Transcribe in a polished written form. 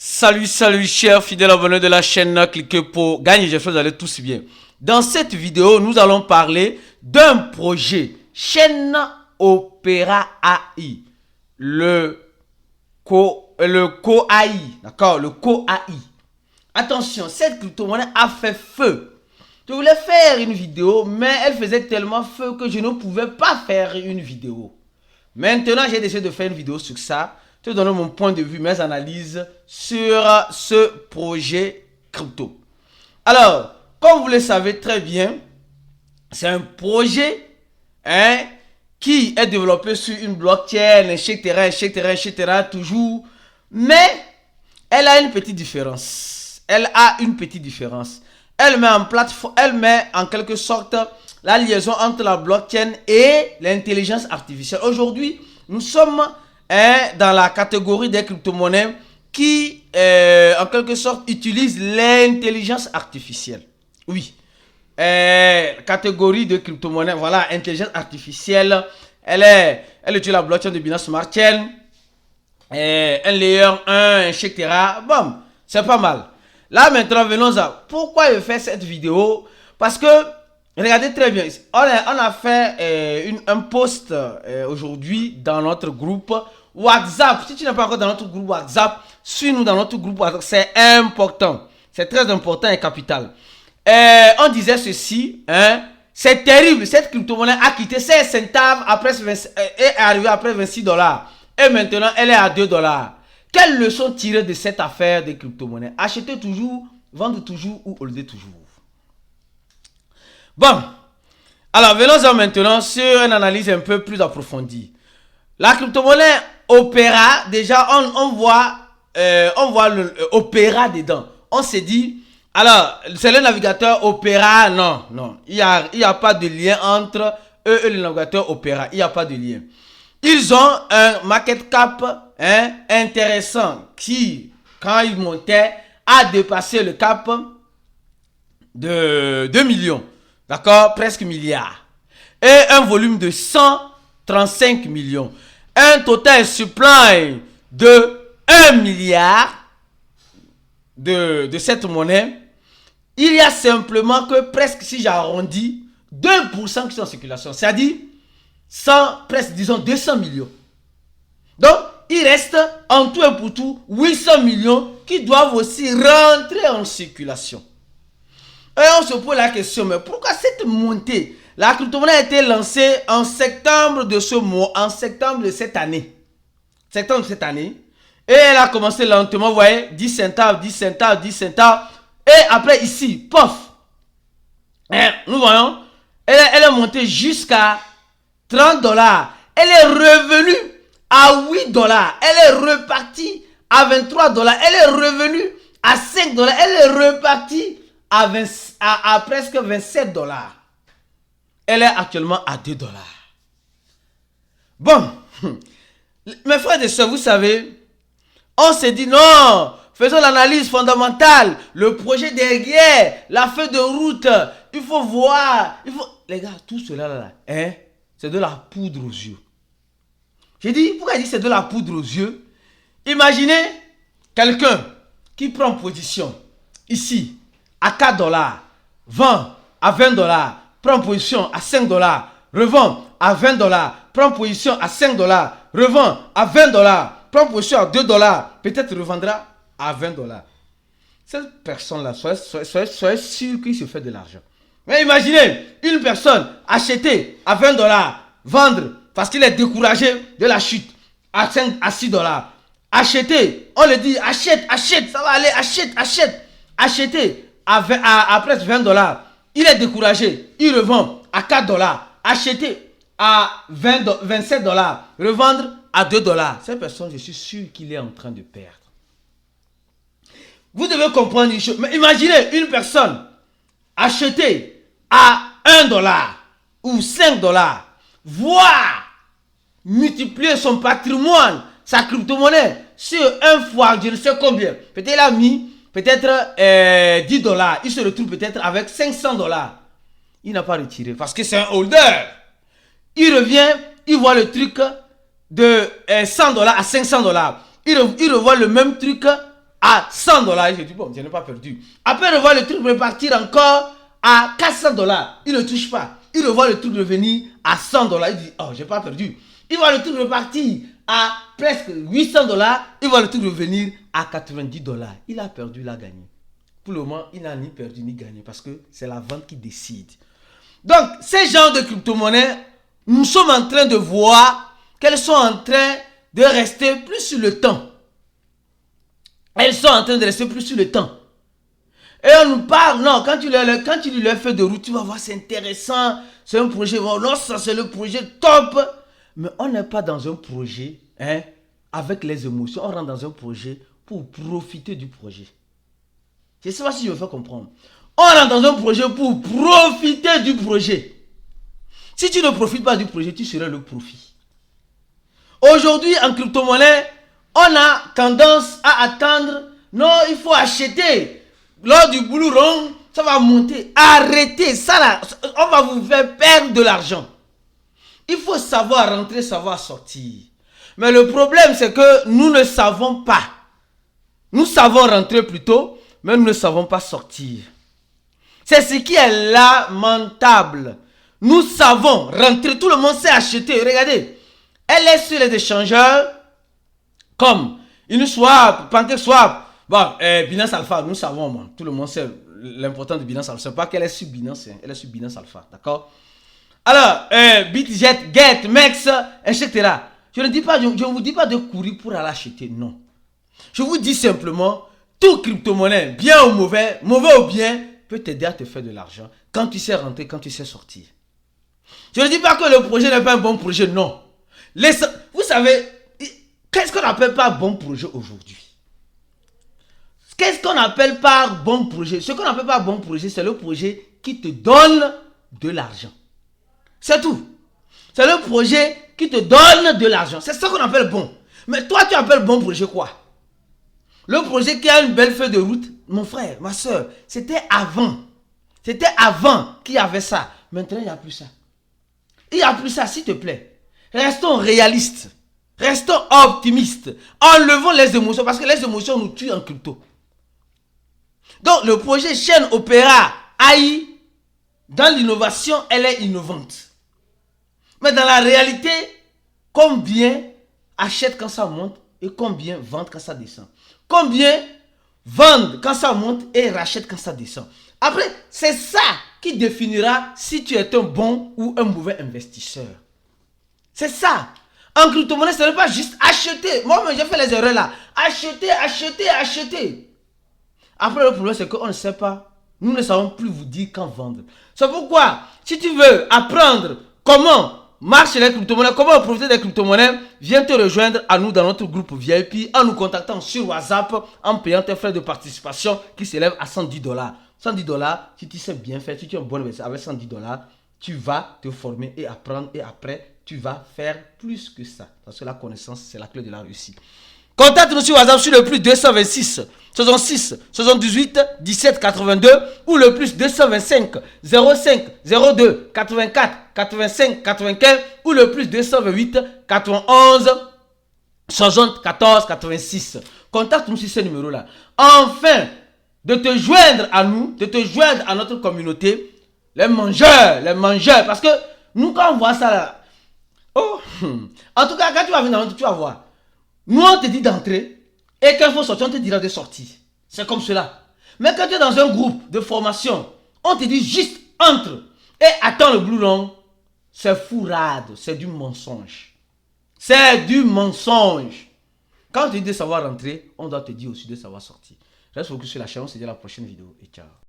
Salut, salut, chers fidèles abonnés de la chaîne, cliquez pour gagner, j'espère que vous allez tous bien. Dans cette vidéo, nous allons parler d'un projet chaîne Opera AI, le Co-AI, d'accord, le Co-AI. Attention, cette crypto-monnaie a fait feu. Je voulais faire une vidéo, mais elle faisait tellement feu que je ne pouvais pas faire une vidéo. Maintenant, j'ai décidé de faire une vidéo sur ça. Je te donne mon point de vue, mes analyses sur ce projet crypto. Alors, comme vous le savez très bien, c'est un projet qui est développé sur une blockchain, etc., toujours. Mais elle a une petite différence. Elle met en quelque sorte la liaison entre la blockchain et l'intelligence artificielle. Aujourd'hui, nous sommes dans la catégorie des crypto-monnaies qui, en quelque sorte, utilisent l'intelligence artificielle. Oui. Catégorie de crypto-monnaies, voilà, intelligence artificielle. Elle utilise la blockchain de Binance Smart Chain, un layer 1, etc. Bon, c'est pas mal. Là, maintenant, venons à pourquoi je fais cette vidéo. Parce que, regardez très bien, on a fait un post aujourd'hui dans notre groupe WhatsApp. Si tu n'es pas encore dans notre groupe WhatsApp, suis-nous dans notre groupe WhatsApp. C'est important. C'est très important et capital. On disait ceci, c'est terrible. Cette crypto-monnaie a quitté 16 centaves est arrivée après $26. Et maintenant, elle est à $2. Quelle leçon tirer de cette affaire des crypto-monnaies? Acheter toujours, vendre toujours ou holder toujours. Bon, alors venons-en maintenant sur une analyse un peu plus approfondie. La crypto-monnaie Opera, déjà on voit le Opera dedans. On s'est dit, alors c'est le navigateur Opera, non, il y a pas de lien entre eux et le navigateur Opera, il n'y a pas de lien. Ils ont un market cap intéressant qui, quand ils montaient, a dépassé le cap de 2 millions. D'accord, presque milliard. Et un volume de 135 millions. Un total supply de 1 milliard de cette monnaie. Il y a simplement que presque, si j'arrondis, 2% qui sont en circulation. C'est-à-dire, presque, disons, 200 millions. Donc, il reste en tout et pour tout 800 millions qui doivent aussi rentrer en circulation. Et on se pose la question, mais pourquoi cette montée? La crypto-monnaie a été lancée en septembre de ce mois, en septembre de cette année. Septembre de cette année. Et elle a commencé lentement, vous voyez, 10 centaves, 10 centaves, 10 centaves. Et après ici, pof. Nous voyons, elle est montée jusqu'à $30. Elle est revenue à $8. Elle est repartie à $23. Elle est revenue à $5. Elle est repartie à presque $27. Elle est actuellement à $2. Bon, mes frères et sœurs, vous savez, on s'est dit non, faisons l'analyse fondamentale, le projet derrière, la feuille de route, il faut voir, les gars, tout cela là, c'est de la poudre aux yeux. J'ai dit, pourquoi il dit c'est de la poudre aux yeux? Imaginez quelqu'un qui prend position ici à $4, vend à $20, prend position à $5, revend à $20, prend position à $5, revend à $20, prend position à $2, peut-être revendra à $20. Cette personne-là, soyez sûr qu'il se fait de l'argent. Mais imaginez une personne acheter à $20, vendre parce qu'il est découragé de la chute à $6. Acheter, on le dit, achète, ça va aller, achète. Acheter à presque $20, il est découragé, il revend à $4. Acheter à $27, revendre à $2. Cette personne, je suis sûr qu'il est en train de perdre. Vous devez comprendre une chose. Mais imaginez une personne acheter à $1 ou $5, voire multiplier son patrimoine, sa crypto-monnaie, sur un fois, je ne sais combien. Peut-être il a mis $10. Il se retrouve peut-être avec $500. Il n'a pas retiré parce que c'est un holder. Il revient, il voit le truc de $100 à $500. Il revoit le même truc à 100 dollars. Je dis, bon, je n'ai pas perdu. Après, revoir le truc repartir encore à 400 dollars. Il ne touche pas. Il revoit le truc revenir à 100 dollars. Il dit, oh, j'ai pas perdu. Il voit le truc repartir à presque 800 dollars. Il voit le truc revenir à 90 dollars. Il a perdu, il a gagné. Pour le moment, il n'a ni perdu ni gagné parce que c'est la vente qui décide. Donc, ces genres de crypto-monnaies, nous sommes en train de voir qu'elles sont en train de rester plus sur le temps. Elles sont en train de rester plus sur le temps. Et on nous parle, non, quand tu lis leur feuille de route, tu vas voir, c'est intéressant, c'est un projet, non, ça c'est le projet top. Mais on n'est pas dans un projet avec les émotions, on rentre dans un projet pour profiter du projet. Je ne sais pas si je me fais comprendre. On rentre dans un projet pour profiter du projet. Si tu ne profites pas du projet, tu serais le profit. Aujourd'hui, en crypto-monnaie, on a tendance à attendre, non, il faut acheter. Lors du Blue Run, ça va monter. Arrêtez ça là, on va vous faire perdre de l'argent. Il faut savoir rentrer, savoir sortir. Mais le problème, c'est que nous ne savons pas. Nous savons rentrer plutôt, mais nous ne savons pas sortir. C'est ce qui est lamentable. Nous savons rentrer, tout le monde sait acheter. Regardez, elle est sur les échangeurs comme Uniswap, PancakeSwap, bon, Binance Alpha, nous savons, tout le monde sait l'important de Binance Alpha. C'est pas qu'elle est sur Binance, elle est sur Binance Alpha, d'accord? Alors, BitGet, Get, Mex, etc. Je ne vous dis pas de courir pour aller acheter, non. Je vous dis simplement, tout crypto-monnaie, bien ou mauvais, mauvais ou bien, peut t'aider à te faire de l'argent quand tu sais rentrer, quand tu sais sortir. Je ne dis pas que le projet n'est pas un bon projet, non. Vous savez, qu'est-ce qu'on appelle par bon projet aujourd'hui? Qu'est-ce qu'on appelle par bon projet? Ce qu'on appelle par bon projet, c'est le projet qui te donne de l'argent. C'est tout. C'est le projet qui te donne de l'argent. C'est ça qu'on appelle bon. Mais toi, tu appelles bon projet quoi? Le projet qui a une belle feuille de route, mon frère, ma soeur, c'était avant. C'était avant qu'il y avait ça. Maintenant, il n'y a plus ça. Il n'y a plus ça, s'il te plaît. Restons réalistes. Restons optimistes. Enlevons les émotions parce que les émotions nous tuent en crypto. Donc, le projet chaîne Opera AI, dans l'innovation, elle est innovante. Mais dans la réalité, combien achètent quand ça monte et combien vendent quand ça descend? Combien vendent quand ça monte et rachètent quand ça descend? Après, c'est ça qui définira si tu es un bon ou un mauvais investisseur. C'est ça. En crypto-monnaie, ce n'est pas juste acheter. Moi, j'ai fait les erreurs là. Acheter, acheter, acheter. Après, le problème, c'est qu'on ne sait pas. Nous ne savons plus vous dire quand vendre. C'est pourquoi, si tu veux apprendre comment marchent les crypto-monnaies, comment profiter des crypto-monnaies, viens te rejoindre à nous dans notre groupe VIP en nous contactant sur WhatsApp en payant tes frais de participation qui s'élèvent à 110 dollars. 110 dollars, si tu sais bien faire, si tu es un bon investisseur avec 110 dollars, tu vas te former et apprendre et après, tu vas faire plus que ça. Parce que la connaissance, c'est la clé de la réussite. Contacte-nous sur WhatsApp sur le plus 226 66 78 17 82 ou le plus 225 05 02 84 85 95 ou le plus 228 91 74 86. Contacte-nous sur ce numéro-là. Enfin, de te joindre à nous, de te joindre à notre communauté, les mangeurs, parce que nous quand on voit ça là, oh, en tout cas quand tu vas venir dans notre, tu vas voir. Nous, on te dit d'entrer et quand il faut sortir, on te dira de sortir. C'est comme cela. Mais quand tu es dans un groupe de formation, on te dit juste entre et attends le Blue Long. C'est fourrade, c'est du mensonge. C'est du mensonge. Quand on te dit de savoir rentrer, on doit te dire aussi de savoir sortir. Reste focus sur la chaîne, on se dit à la prochaine vidéo et ciao.